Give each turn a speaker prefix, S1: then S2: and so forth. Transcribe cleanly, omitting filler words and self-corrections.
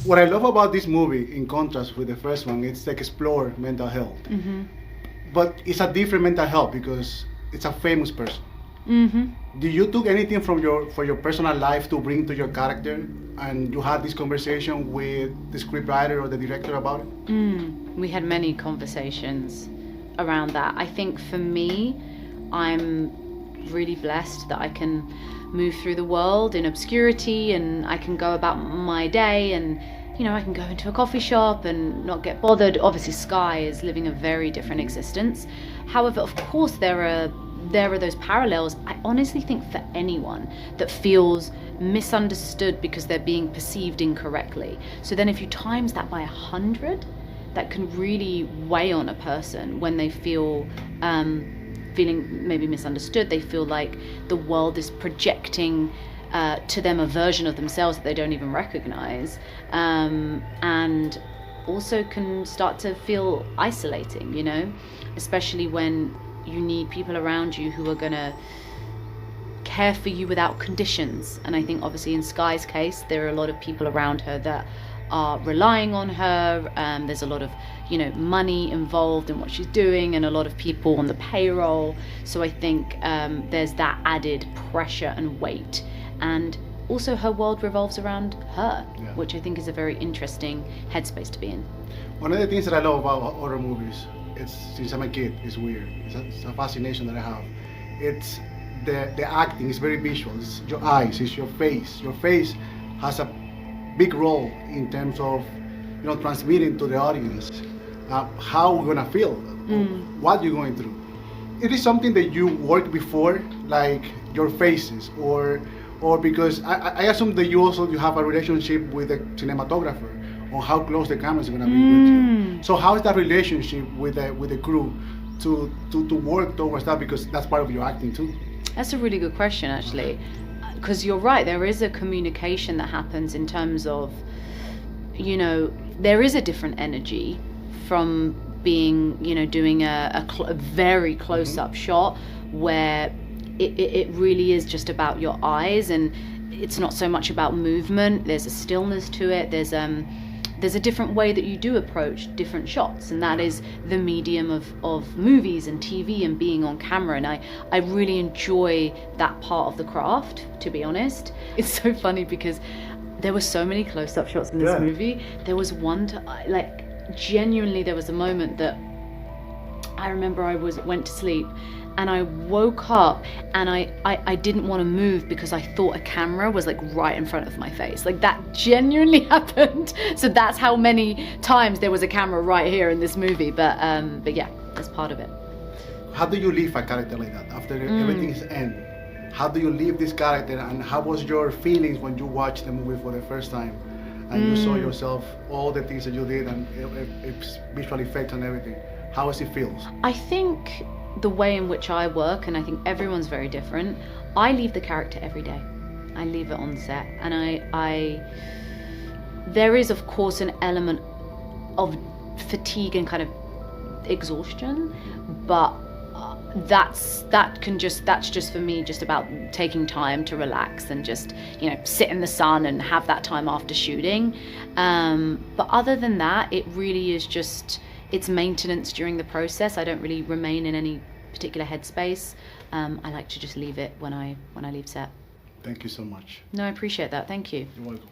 S1: What I love about this movie, in contrast with the first one, it's like explore mental health. But it's a different mental health because it's a famous person. Do you took anything from your personal life to bring to your character, and you had this conversation with the scriptwriter or the director about it?
S2: We had many conversations around that. I think for me, I'm really blessed that I can move through the world in obscurity, and I can go about my day, and I can go into a coffee shop and not get bothered. Obviously Sky is living a very different existence. However, of course there are those parallels. I honestly think for anyone that feels misunderstood because they're being perceived incorrectly, so then if you times that by 100, that can really weigh on a person when they feel feeling maybe misunderstood. They feel like the world is projecting to them a version of themselves that they don't even recognize, and also can start to feel isolating, especially when you need people around you who are gonna care for you without conditions. And I think obviously in Sky's case, there are a lot of people around her that are relying on her. There's a lot of money involved in what she's doing, and a lot of people on the payroll. So I think there's that added pressure and weight, and also her world revolves around her, which I think is a very interesting headspace to be in.
S1: One of the things that I love about horror movies, since I'm a kid, it's weird. It's a fascination that I have. It's the acting is very visual. It's your eyes, it's your face. Your face has a big role in terms of transmitting to the audience how we're gonna feel, what you're going through. It is something that you worked before, like your faces, or because I assume that you have a relationship with the cinematographer, or how close the camera is gonna be with you. So how is that relationship with the crew to work towards that, because that's part of your acting too?
S2: That's a really good question, actually, because you're right, there is a communication that happens in terms of, there is a different energy from being, doing a very close-up shot where it really is just about your eyes, and it's not so much about movement. There's a stillness to it. There's a different way that you do approach different shots, and that is the medium of movies and TV and being on camera. And I really enjoy that part of the craft, to be honest. It's so funny because there were so many close-up shots in this movie. There was one genuinely, there was a moment that I remember went to sleep, and I woke up and I didn't want to move because I thought a camera was right in front of my face. That genuinely happened. So that's how many times there was a camera right here in this movie. But yeah, that's part of it.
S1: How do you leave a character like that after everything is end? How do you leave this character, and how was your feelings when you watched the movie for the first time and you saw yourself, all the things that you did, and its visual effects and everything? How does it feel?
S2: I think the way in which I work, and I think everyone's very different, I leave the character every day. I leave it on set, and there is of course an element of fatigue and kind of exhaustion, but that's just for me just about taking time to relax and just sit in the sun and have that time after shooting. But other than that, it really is just, it's maintenance during the process. I don't really remain in any particular headspace. I like to just leave it when I leave set.
S1: Thank you so much.
S2: No, I appreciate that. Thank you.
S1: You're welcome.